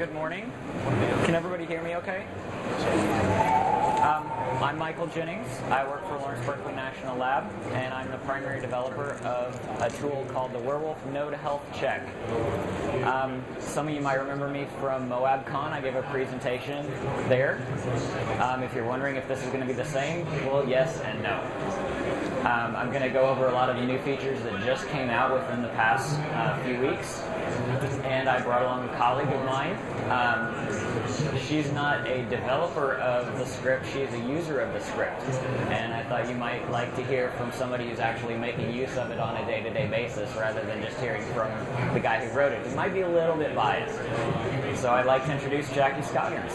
good morning. Can everybody hear me okay? I'm Michael Jennings. I work for Lawrence Berkeley National Lab, and I'm the primary developer of a tool called the Warewulf Node Health Check. Some of you might remember me from MoabCon. I gave a presentation there. If you're wondering if this is going to be the same, well, yes and no. I'm going to go over a lot of the new features that just came out within the past few weeks. And I brought along a colleague of mine. She's not a developer of the script, she's a user of the script. And I thought you might like to hear from somebody who's actually making use of it on a day-to-day basis rather than just hearing from the guy who wrote it. He might be a little bit biased. So I'd like to introduce Jackie Scoggins.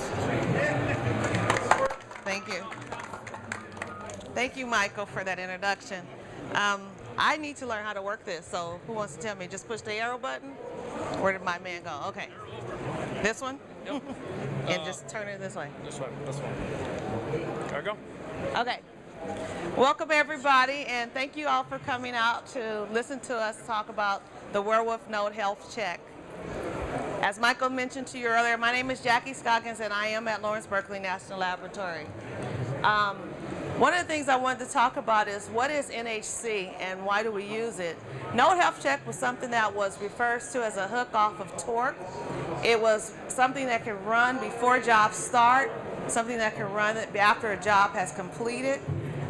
Thank you. Thank you, Michael, for that introduction. I need to learn how to work this, so who wants to tell me? Just push the arrow button? Where did my man go? Okay. This one? Yep. And just turn it this way. This way, this one. There we go. Okay. Welcome, everybody, and thank you all for coming out to listen to us talk about the Warewulf Node Health Check. As Michael mentioned to you earlier, my name is Jackie Scoggins, and I am at Lawrence Berkeley National Laboratory. One of the things I wanted to talk about is what is NHC and why do we use it? Node Health Check was something that was referred to as a hook off of Torque. It was something that can run before jobs start, something that can run after a job has completed.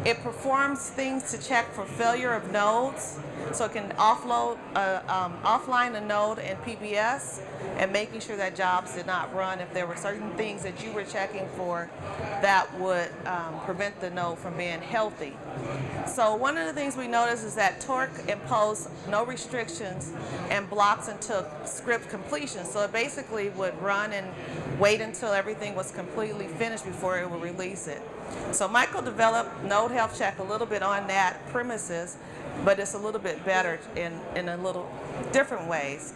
It performs things to check for failure of nodes, so it can offline a node in PBS and making sure that jobs did not run if there were certain things that you were checking for that would prevent the node from being healthy. So one of the things we noticed is that Torque imposed no restrictions and blocks until script completion. So it basically would run and wait until everything was completely finished before it would release it. So Michael developed Node Health Check a little bit on that premises, but it's a little bit better in a little different ways.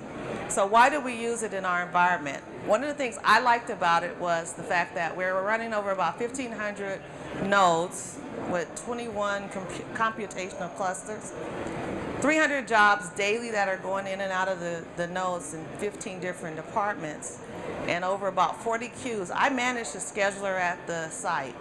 So why do we use it in our environment? One of the things I liked about it was the fact that we were running over about 1,500 nodes with 21 computational clusters, 300 jobs daily that are going in and out of the nodes in 15 different departments, and over about 40 queues. I manage the scheduler at the site.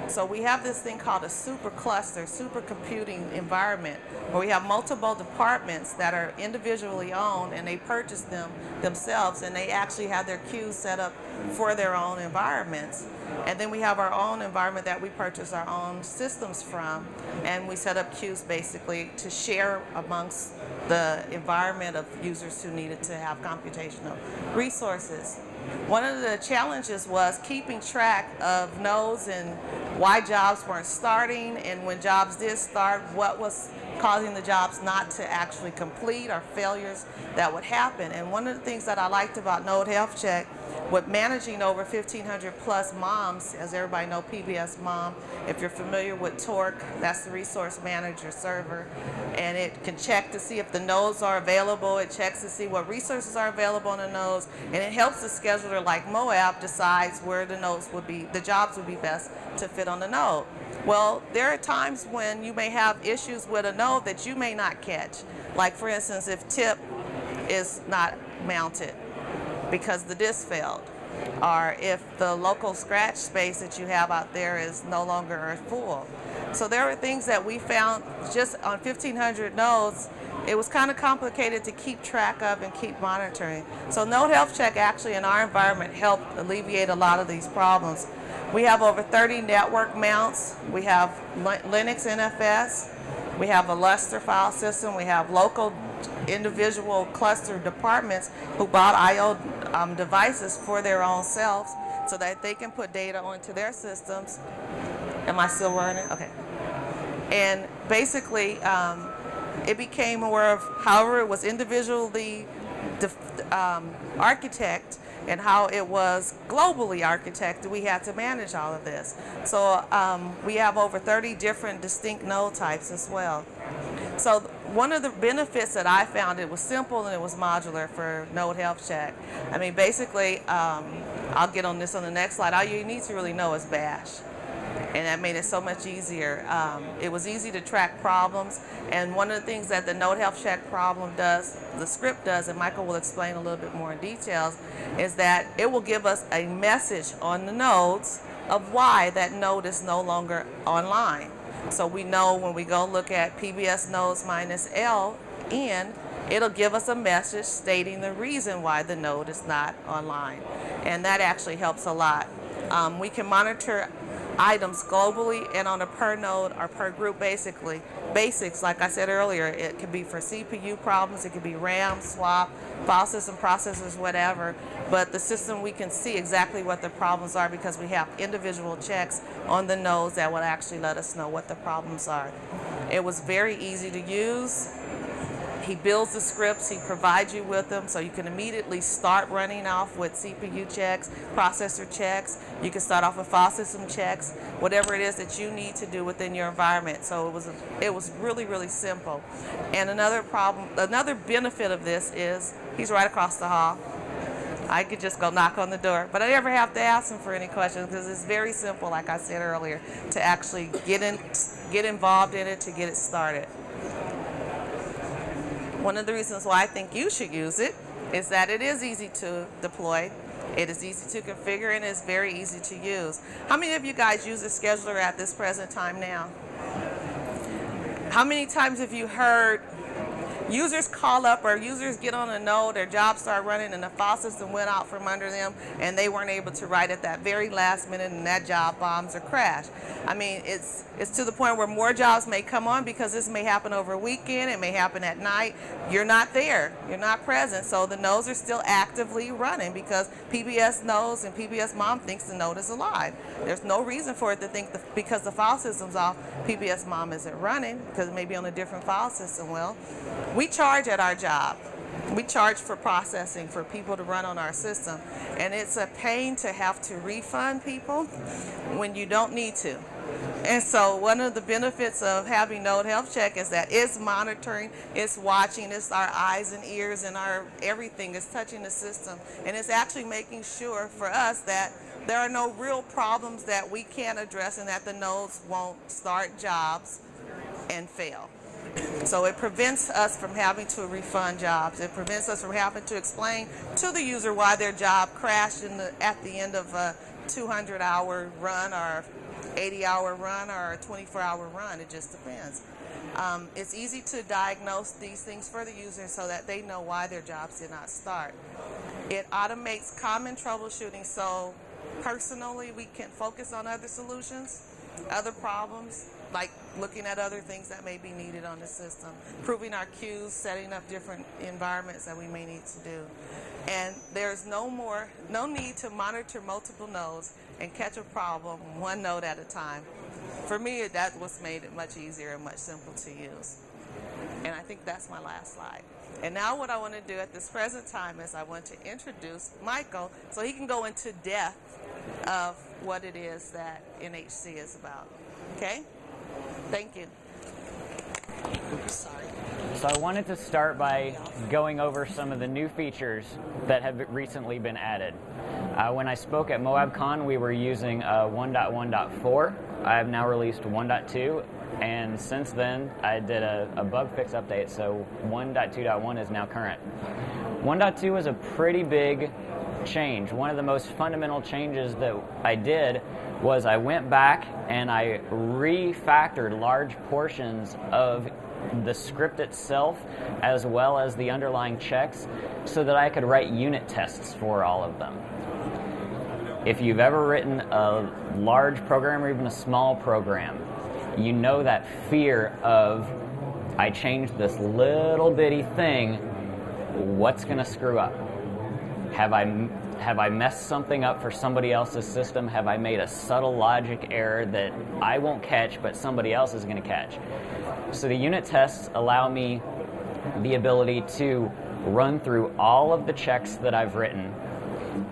So we have this thing called a super cluster, super computing environment, where we have multiple departments that are individually owned, and they purchase them themselves, and they actually have their queues set up for their own environments. And then we have our own environment that we purchase our own systems from, and we set up queues basically to share amongst the environment of users who needed to have computational resources. One of the challenges was keeping track of nodes and why jobs weren't starting, and when jobs did start, what was causing the jobs not to actually complete, or failures that would happen. And one of the things that I liked about Node Health Check, with managing over 1,500 plus MOMs, as everybody knows, PBS MOM, if you're familiar with Torque, that's the resource manager server, and it can check to see if the nodes are available, it checks to see what resources are available on the nodes, and it helps the scheduler like Moab decides where the nodes would be, the jobs would be best to fit on the node. Well, there are times when you may have issues with a node that you may not catch. Like for instance, if tip is not mounted because the disk failed, or if the local scratch space that you have out there is no longer full. So there were things that we found just on 1,500 nodes. It was kind of complicated to keep track of and keep monitoring. So Node Health Check actually in our environment helped alleviate a lot of these problems. We have over 30 network mounts. We have Linux NFS. We have a Lustre file system. We have local individual cluster departments who bought I/O devices for their own selves so that they can put data onto their systems. Am I still running? Okay. And basically, it became more of, however, it was individually architect and how it was globally architected, we had to manage all of this. So we have over 30 different distinct node types as well. So one of the benefits that I found, it was simple and it was modular for Node Health Check. I mean, basically, I'll get on this on the next slide. All you need to really know is Bash. and that made it so much easier. It was easy to track problems, and one of the things that the Node Health Check problem does, the script does, and Michael will explain a little bit more in details, is that it will give us a message on the nodes of why that node is no longer online. So we know when we go look at PBS nodes minus LN, it'll give us a message stating the reason why the node is not online. And that actually helps a lot. We can monitor items globally and on a per node or per group basics, like I said earlier. It could be for CPU problems, it could be RAM, swap, file system, processors, whatever. But the system, we can see exactly what the problems are because we have individual checks on the nodes that will actually let us know what the problems are. It was very easy to use. He builds the scripts, he provides you with them, so you can immediately start running off with CPU checks, processor checks. You can start off with file system checks, whatever it is that you need to do within your environment. So it was really, really simple. And another benefit of this is he's right across the hall. I could just go knock on the door, but I never have to ask him for any questions because it's very simple, like I said earlier, to actually get involved in it, to get it started. One of the reasons why I think you should use it is that it is easy to deploy, it is easy to configure, and it's very easy to use. How many of you guys use a scheduler at this present time now? How many times have you heard users call up or users get on a node, their jobs start running, and the file system went out from under them and they weren't able to write at that very last minute and that job bombs or crash? I mean, it's to the point where more jobs may come on because this may happen over a weekend, it may happen at night. You're not there, you're not present, so the nodes are still actively running because PBS knows and PBS mom thinks the node is alive. There's no reason for it to think because the file system's off, PBS mom isn't running because it may be on a different file system. Well, we charge at our job. We charge for processing for people to run on our system, and it's a pain to have to refund people when you don't need to. And so one of the benefits of having Node Health Check is that it's monitoring, it's watching, it's our eyes and ears and our everything is touching the system, and it's actually making sure for us that there are no real problems that we can't address and that the nodes won't start jobs and fail. So it prevents us from having to refund jobs. It prevents us from having to explain to the user why their job crashed at the end of a 200-hour run or 80-hour run or a 24-hour run. It just depends. It's easy to diagnose these things for the user so that they know why their jobs did not start. It automates common troubleshooting, so personally we can focus on other solutions, other problems, like looking at other things that may be needed on the system, improving our queues, setting up different environments that we may need to do. And there's no need to monitor multiple nodes and catch a problem one node at a time. For me, that's what's made it much easier and much simpler to use. And I think that's my last slide. And now what I want to do at this present time is I want to introduce Michael so he can go into depth of what it is that NHC is about. Okay? Thank you. So I wanted to start by going over some of the new features that have recently been added. When I spoke at MoabCon, we were using 1.1.4. I have now released 1.2, and since then I did a bug fix update, so 1.2.1 is now current. 1.2 was a pretty big change. One of the most fundamental changes that I did was I went back and I refactored large portions of the script itself as well as the underlying checks so that I could write unit tests for all of them. If you've ever written a large program or even a small program, you know that fear of, I changed this little bitty thing, what's going to screw up? Have I messed something up for somebody else's system? Have I made a subtle logic error that I won't catch but somebody else is going to catch? So the unit tests allow me the ability to run through all of the checks that I've written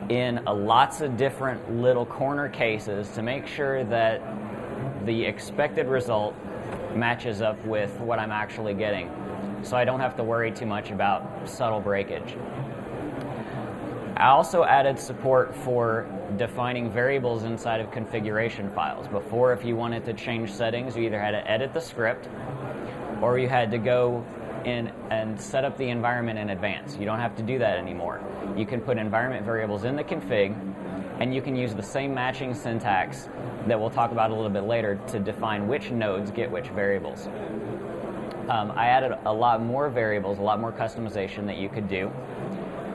in lots of different little corner cases to make sure that the expected result matches up with what I'm actually getting. So I don't have to worry too much about subtle breakage. I also added support for defining variables inside of configuration files. Before, if you wanted to change settings, you either had to edit the script or you had to go in and set up the environment in advance. You don't have to do that anymore. You can put environment variables in the config, and you can use the same matching syntax that we'll talk about a little bit later to define which nodes get which variables. I added a lot more variables, a lot more customization that you could do.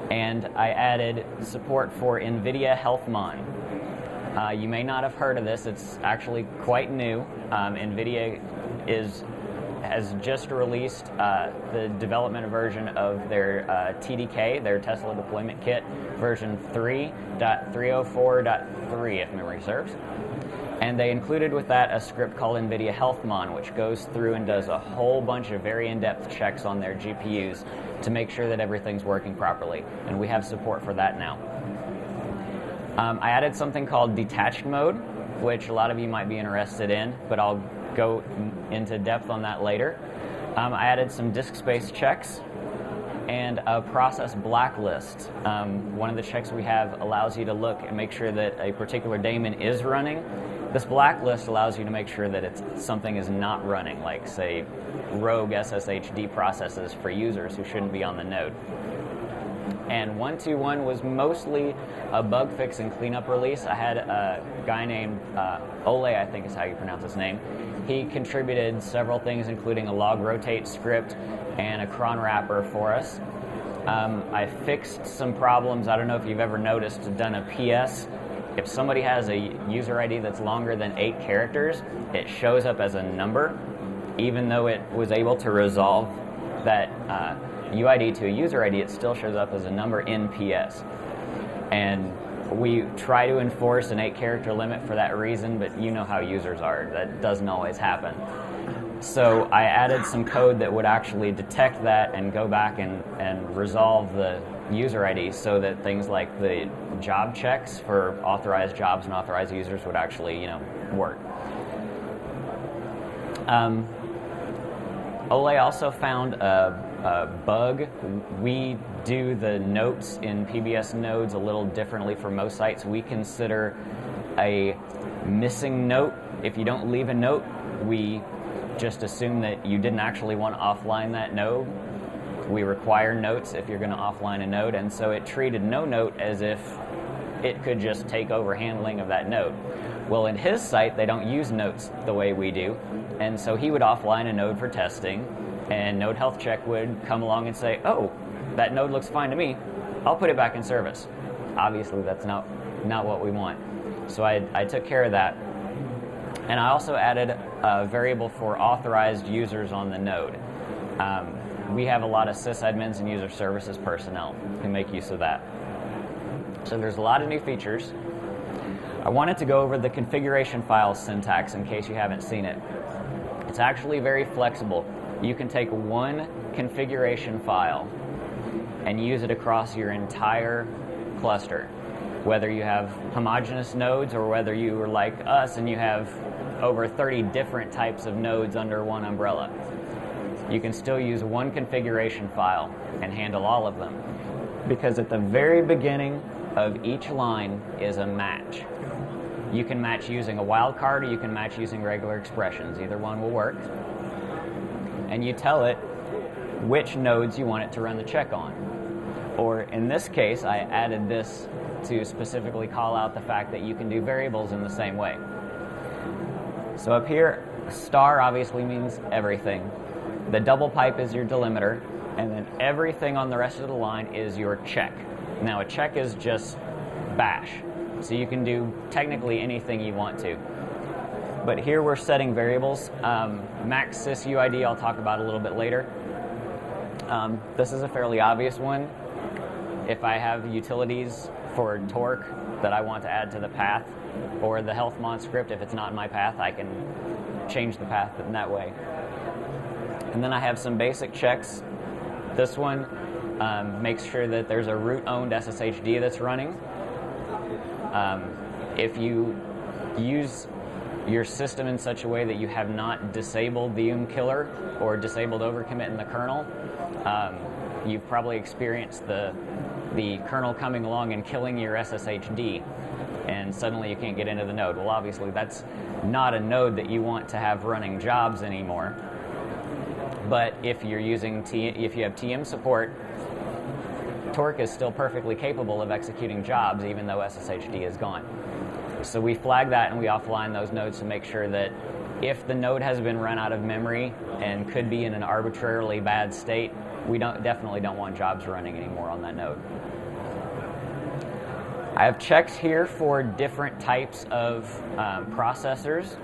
And I added support for NVIDIA HealthMon. You may not have heard of this. It's actually quite new. NVIDIA has just released the development version of their TDK, their Tesla Deployment Kit, version 3.304.3, if memory serves. And they included with that a script called NVIDIA HealthMon, which goes through and does a whole bunch of very in-depth checks on their GPUs to make sure that everything's working properly. And we have support for that now. I added something called Detached Mode, which a lot of you might be interested in, but I'll go into depth on that later. I added some disk space checks and a process blacklist. One of the checks we have allows you to look and make sure that a particular daemon is running. This blacklist allows you to make sure that something is not running, like, say, rogue SSHD processes for users who shouldn't be on the node. And 1.2.1 was mostly a bug fix and cleanup release. I had a guy named Ole, I think is how you pronounce his name. He contributed several things, including a log rotate script and a cron wrapper for us. I fixed some problems. I don't know if you've ever noticed, done a PS. If somebody has a user ID that's longer than 8 characters, it shows up as a number, even though it was able to resolve that UID to a user ID, it still shows up as a number in PS. And we try to enforce an 8-character limit for that reason, but you know how users are. That doesn't always happen. So I added some code that would actually detect that and go back and resolve the user ID so that things like the job checks for authorized jobs and authorized users would actually, work. Ole also found a bug. We do the notes in PBS nodes a little differently for most sites. We consider a missing note. If you don't leave a note, we just assume that you didn't actually want to offline that node. We require notes if you're going to offline a node, and so it treated no note as if it could just take over handling of that node. Well, in his site, they don't use notes the way we do, and so he would offline a node for testing, and Node Health Check would come along and say, oh, that node looks fine to me, I'll put it back in service. Obviously, that's not what we want. So I took care of that. And I also added a variable for authorized users on the node. We have a lot of sysadmins and user services personnel who make use of that. So there's a lot of new features. I wanted to go over the configuration file syntax in case you haven't seen it. It's actually very flexible. You can take one configuration file and use it across your entire cluster, whether you have homogeneous nodes or whether you are like us and you have over 30 different types of nodes under one umbrella. You can still use one configuration file and handle all of them, because at the very beginning of each line is a match. You can match using a wildcard or you can match using regular expressions. Either one will work. And you tell it which nodes you want it to run the check on. Or in this case, I added this to specifically call out the fact that you can do variables in the same way. So up here, star obviously means everything. The double pipe is your delimiter, and then everything on the rest of the line is your check. Now a check is just bash, so you can do technically anything you want to. But here we're setting variables. Max sys UID I'll talk about a little bit later. This is a fairly obvious one. If I have utilities for torque that I want to add to the path, or the HealthMon script, if it's not in my path, I can change the path in that way. And then I have some basic checks. This one makes sure that there's a root-owned SSHD that's running. If you use your system in such a way that you have not disabled the killer or disabled overcommit in the kernel, you've probably experienced the the kernel coming along and killing your SSHD, and suddenly you can't get into the node. Well, obviously that's not a node that you want to have running jobs anymore. But if you're using if you have TM support, Torque is still perfectly capable of executing jobs even though SSHD is gone. So we flag that and we offline those nodes to make sure that if the node has been run out of memory and could be in an arbitrarily bad state, we definitely don't want jobs running anymore on that node. I have checks here for different types of processors.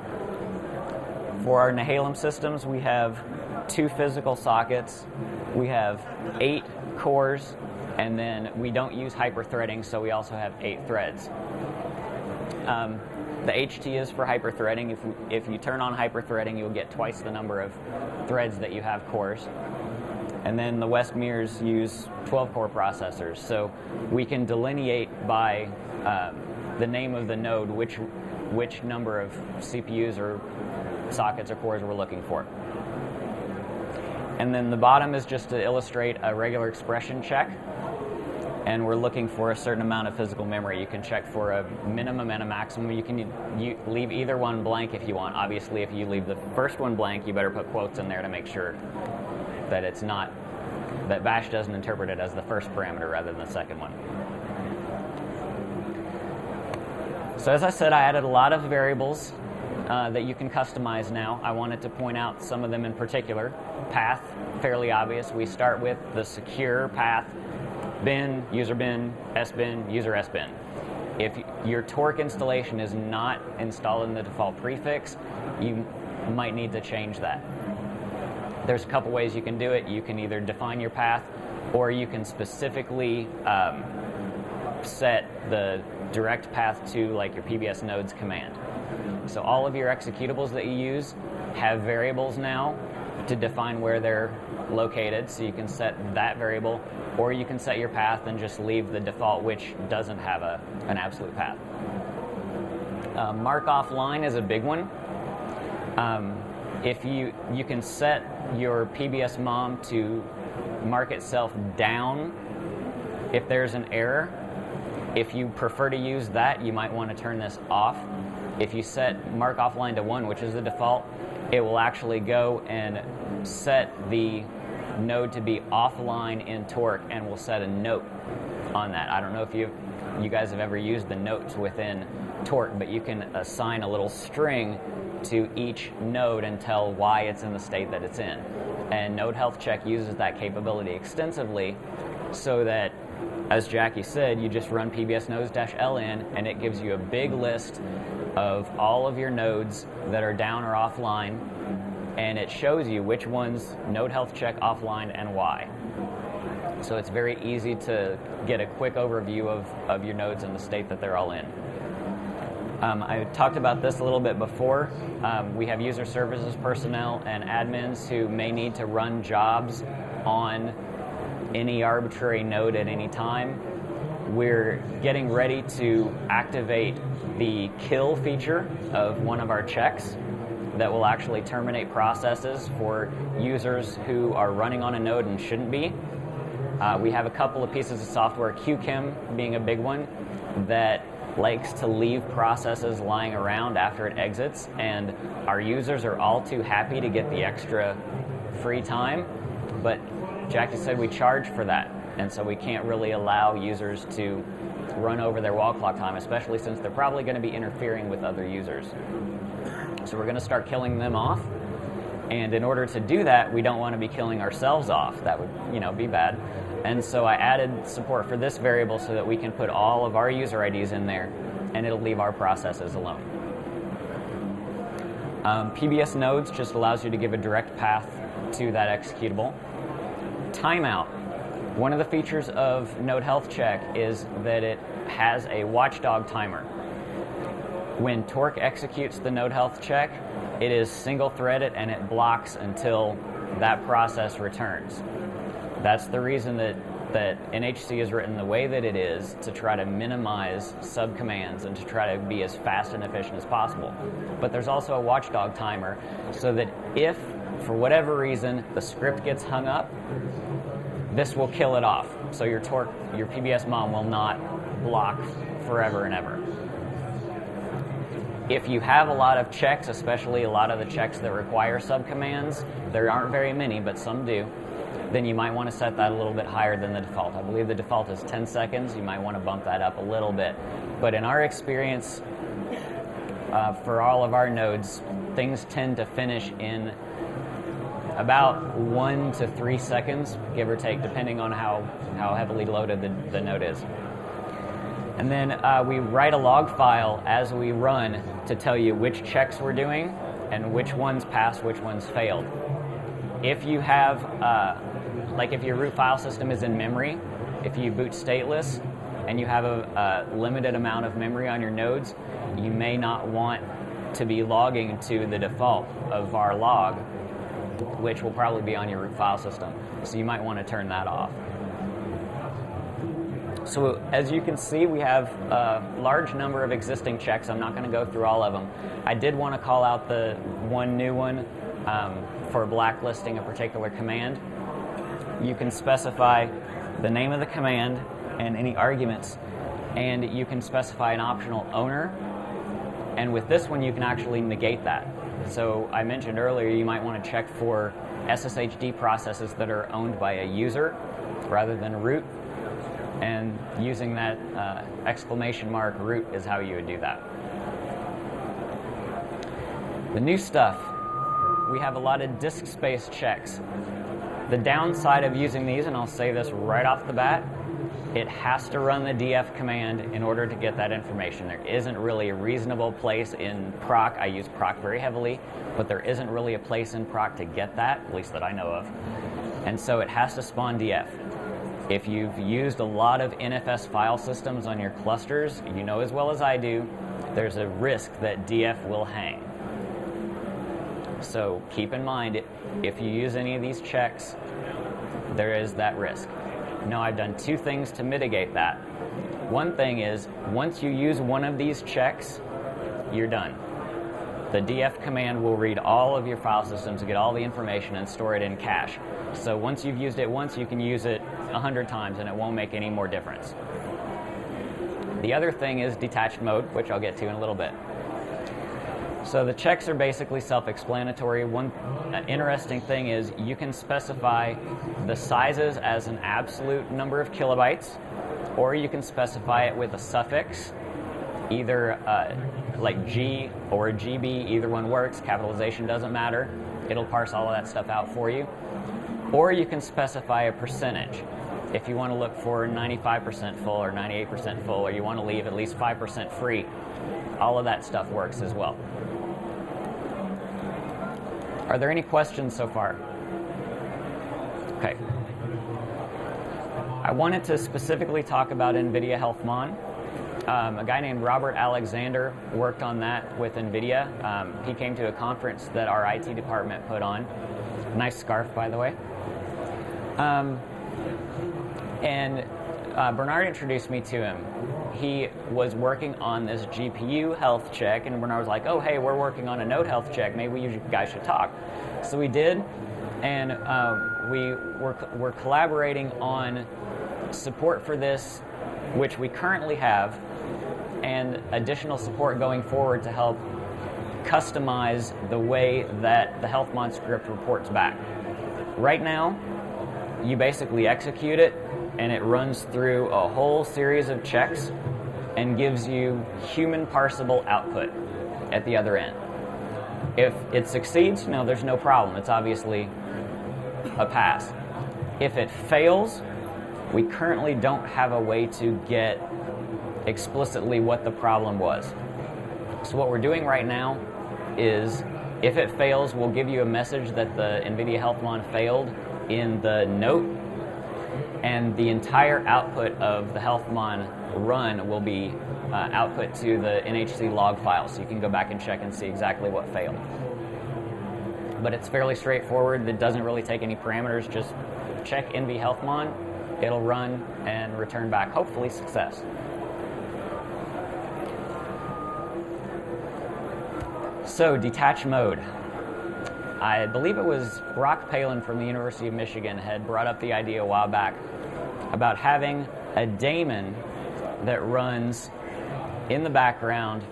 For our Nehalem systems, we have 2 physical sockets, we have 8 cores, and then we don't use hyper-threading, so we also have 8 threads. The HT is for hyper-threading. If you turn on hyper-threading, you'll get twice the number of threads that you have cores. And then the Westmers use 12-core processors, so we can delineate by the name of the node which number of CPUs or sockets or cores we're looking for. And then the bottom is just to illustrate a regular expression check, and we're looking for a certain amount of physical memory. You can check for a minimum and a maximum. You can leave either one blank if you want. Obviously, if you leave the first one blank, you better put quotes in there to make sure that it's not, that Bash doesn't interpret it as the first parameter rather than the second one. So as I said, I added a lot of variables that you can customize now. I wanted to point out some of them in particular. Path, fairly obvious. We start with the secure path, bin, user bin, sbin, user sbin. If your Torque installation is not installed in the default prefix, you might need to change that. There's a couple ways you can do it. You can either define your path, or you can specifically set the direct path to like your PBS nodes command. So all of your executables that you use have variables now to define where they're located, so you can set that variable, or you can set your path and just leave the default, which doesn't have an absolute path. Mark offline is a big one. If you can set your PBS mom to mark itself down if there's an error. If you prefer to use that, you might want to turn this off. If you set mark offline to 1, which is the default, it will actually go and set the node to be offline in Torque, and will set a note on that. I don't know if you guys have ever used the notes within Torque, but you can assign a little string to each node and tell why it's in the state that it's in. And Node Health Check uses that capability extensively, so that, as Jackie said, you just run pbs nodes-ln, and it gives you a big list of all of your nodes that are down or offline, and it shows you which ones Node Health Check offline and why. So it's very easy to get a quick overview of your nodes and the state that they're all in. I talked about this a little bit before. We have user services personnel and admins who may need to run jobs on any arbitrary node at any time. We're getting ready to activate the kill feature of one of our checks that will actually terminate processes for users who are running on a node and shouldn't be. We have a couple of pieces of software, QChem being a big one, that likes to leave processes lying around after it exits, and our users are all too happy to get the extra free time, but Jackie said we charge for that, and so we can't really allow users to run over their wall clock time, especially since they're probably going to be interfering with other users. So we're going to start killing them off, and in order to do that, we don't want to be killing ourselves off. That would, be bad. And so I added support for this variable so that we can put all of our user IDs in there, and it'll leave our processes alone. PBS nodes just allows you to give a direct path to that executable. Timeout. One of the features of Node Health Check is that it has a watchdog timer. When Torque executes the Node Health Check, it is single-threaded and it blocks until that process returns. That's the reason that NHC is written the way that it is, to try to minimize subcommands and to try to be as fast and efficient as possible. But there's also a watchdog timer, so that if, for whatever reason, the script gets hung up, this will kill it off. So your PBS mom will not block forever and ever. If you have a lot of checks, especially a lot of the checks that require subcommands, there aren't very many, but some do, then you might want to set that a little bit higher than the default. I believe the default is 10 seconds. You might want to bump that up a little bit. But in our experience, for all of our nodes, things tend to finish in about 1 to 3 seconds, give or take, depending on how heavily loaded the node is. And then we write a log file as we run to tell you which checks we're doing and which ones passed, which ones failed. If you have, like if your root file system is in memory, if you boot stateless and you have a limited amount of memory on your nodes, you may not want to be logging to the default of var log, which will probably be on your root file system. So you might want to turn that off. So as you can see, we have a large number of existing checks. I'm not going to go through all of them. I did want to call out the one new one for blacklisting a particular command. You can specify the name of the command and any arguments, and you can specify an optional owner. And with this one, you can actually negate that. So I mentioned earlier, you might want to check for SSHD processes that are owned by a user rather than root. And using that exclamation mark root is how you would do that. The new stuff, we have a lot of disk space checks. The downside of using these, and I'll say this right off the bat, it has to run the df command in order to get that information. There isn't really a reasonable place in proc. I use proc very heavily, but there isn't really a place in proc to get that, at least that I know of. And so it has to spawn df. If you've used a lot of NFS file systems on your clusters, you know as well as I do, there's a risk that df will hang. So keep in mind, if you use any of these checks, there is that risk. Now, I've done two things to mitigate that. One thing is, once you use one of these checks, you're done. The df command will read all of your file systems, get all the information, and store it in cache. So once you've used it once, you can use it 100 times, and it won't make any more difference. The other thing is detached mode, which I'll get to in a little bit. So the checks are basically self-explanatory. One interesting thing is you can specify the sizes as an absolute number of kilobytes, or you can specify it with a suffix, either like G or GB, either one works. Capitalization doesn't matter. It'll parse all of that stuff out for you. Or you can specify a percentage. If you want to look for 95% full or 98% full, or you want to leave at least 5% free, all of that stuff works as well. Are there any questions so far? Okay. I wanted to specifically talk about NVIDIA HealthMon. A guy named Robert Alexander worked on that with NVIDIA. He came to a conference that our IT department put on. Nice scarf, by the way. Bernard introduced me to him. He was working on this GPU health check, and Bernard was like, oh, hey, we're working on a node health check. Maybe you guys should talk. So we did, and we're collaborating on support for this, which we currently have, and additional support going forward to help customize the way that the HealthMon script reports back. Right now, you basically execute it, and it runs through a whole series of checks and gives you human parsable output at the other end. If it succeeds, no, there's no problem. It's obviously a pass. If it fails, we currently don't have a way to get explicitly what the problem was. So what we're doing right now is, if it fails, we'll give you a message that the NVIDIA HealthMon failed in the note, and the entire output of the HealthMon run will be output to the NHC log file, so you can go back and check and see exactly what failed. But it's fairly straightforward. It doesn't really take any parameters. Just check NV HealthMon, it'll run and return back, hopefully, success. So, detach mode. I believe it was Brock Palin from the University of Michigan had brought up the idea a while back about having a daemon that runs in the background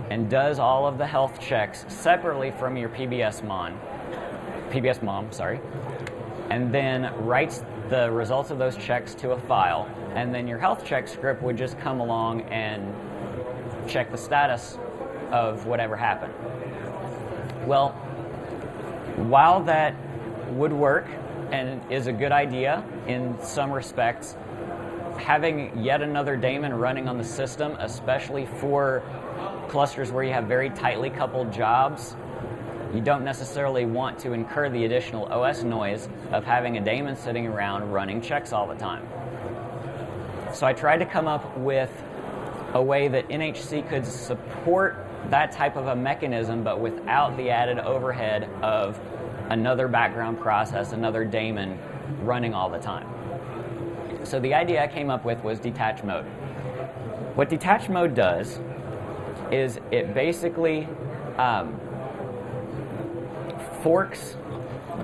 and does all of the health checks separately from your PBS-MOM, and then writes the results of those checks to a file, and then your health check script would just come along and check the status of whatever happened. Well, while that would work and is a good idea in some respects, having yet another daemon running on the system, especially for clusters where you have very tightly coupled jobs, you don't necessarily want to incur the additional OS noise of having a daemon sitting around running checks all the time. So I tried to come up with a way that NHC could support that type of a mechanism, but without the added overhead of another background process, another daemon running all the time. So the idea I came up with was Detach Mode. What Detach Mode does is it basically forks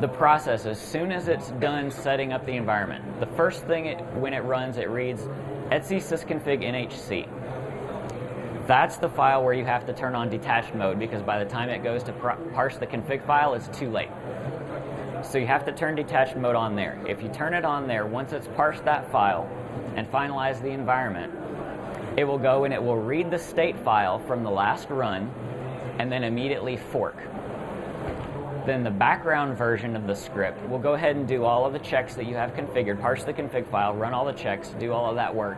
the process as soon as it's done setting up the environment. The first thing when it runs, it reads etc sysconfig nhc. That's the file where you have to turn on Detach Mode, because by the time it goes to parse the config file, it's too late. So you have to turn Detach Mode on there. If you turn it on there, once it's parsed that file and finalized the environment, it will go and it will read the state file from the last run and then immediately fork. Then the background version of the script will go ahead and do all of the checks that you have configured, parse the config file, run all the checks, do all of that work,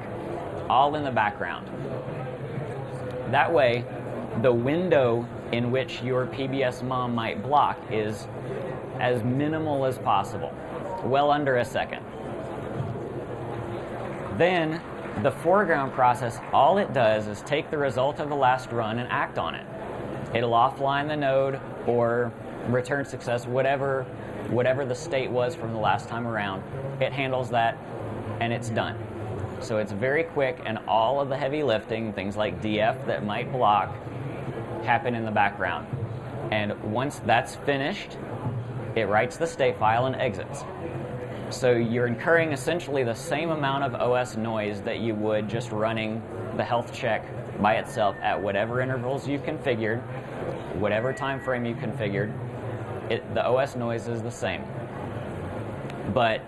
all in the background. That way, the window in which your PBS-MOM might block is as minimal as possible, well under a second. Then, the foreground process, all it does is take the result of the last run and act on it. It'll offline the node or return success, whatever the state was from the last time around. It handles that, and it's done. So it's very quick, and all of the heavy lifting, things like DF that might block, happen in the background. And once that's finished, it writes the state file and exits. So you're incurring essentially the same amount of OS noise that you would just running the health check by itself at whatever intervals you've configured, whatever time frame you configured. The OS noise is the same. But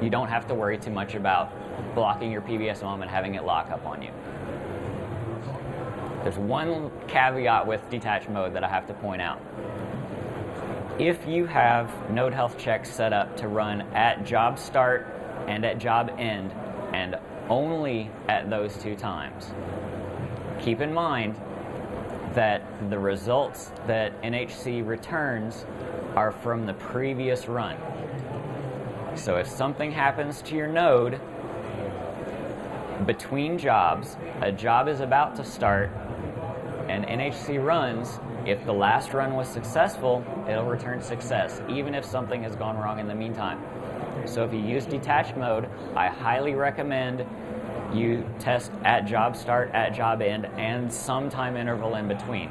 you don't have to worry too much about blocking your PBS-MOM and having it lock up on you. There's one caveat with Detach Mode that I have to point out. If you have Node Health Check set up to run at job start and at job end, and only at those two times, keep in mind that the results that NHC returns are from the previous run. So if something happens to your node between jobs, a job is about to start, and NHC runs, if the last run was successful, it'll return success, even if something has gone wrong in the meantime. So if you use Detach Mode, I highly recommend you test at job start, at job end, and some time interval in between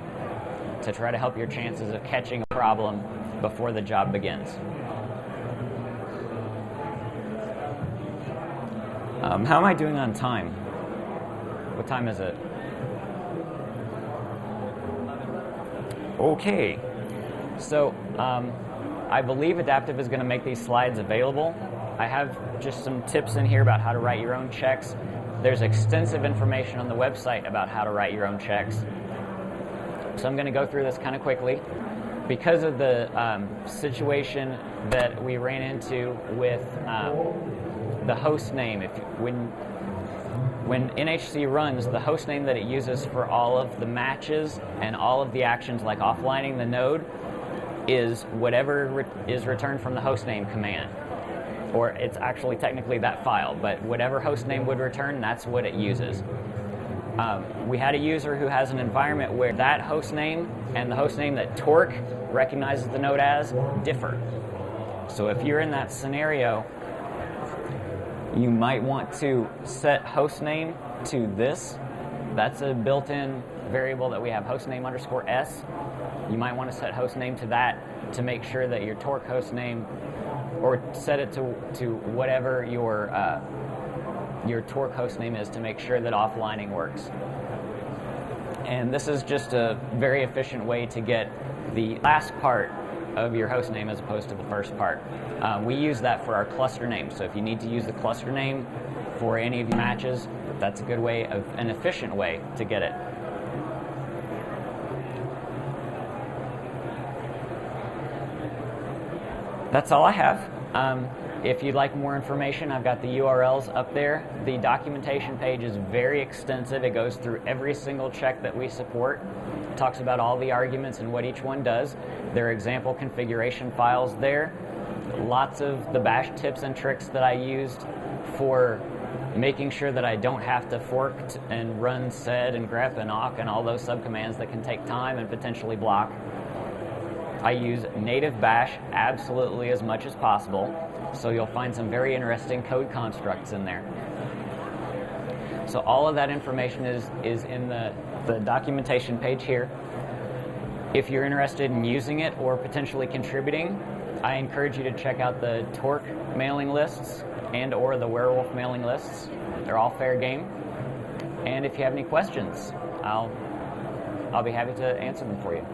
to try to help your chances of catching a problem before the job begins. How am I doing on time? What time is it? Okay. So I believe Adaptive is going to make these slides available. I have just some tips in here about how to write your own checks. There's extensive information on the website about how to write your own checks. So I'm going to go through this kind of quickly. Because of the situation that we ran into with the host name, when NHC runs, the host name that it uses for all of the matches and all of the actions like offlining the node is whatever is returned from the host name command. Or it's actually technically that file, but whatever host name would return, that's what it uses. We had a user who has an environment where that host name and the host name that Torque recognizes the node as differ. So if you're in that scenario, you might want to set hostname to this. That's a built-in variable that we have, hostname_s. You might want to set hostname to that to make sure that your Torque host name, or set it to whatever your Torque host name is to make sure that offlining works. And this is just a very efficient way to get the last part of your host name as opposed to the first part. We use that for our cluster name. So if you need to use the cluster name for any of your matches, that's a good way, an efficient way to get it. That's all I have. If you'd like more information, I've got the URLs up there. The documentation page is very extensive. It goes through every single check that we support. It talks about all the arguments and what each one does. There are example configuration files there. Lots of the bash tips and tricks that I used for making sure that I don't have to fork and run sed and grep and awk and all those subcommands that can take time and potentially block. I use native bash absolutely as much as possible, so you'll find some very interesting code constructs in there. So all of that information is in the documentation page here. If you're interested in using it or potentially contributing, I encourage you to check out the Torque mailing lists and or the Warewulf mailing lists. They're all fair game. And if you have any questions, I'll be happy to answer them for you.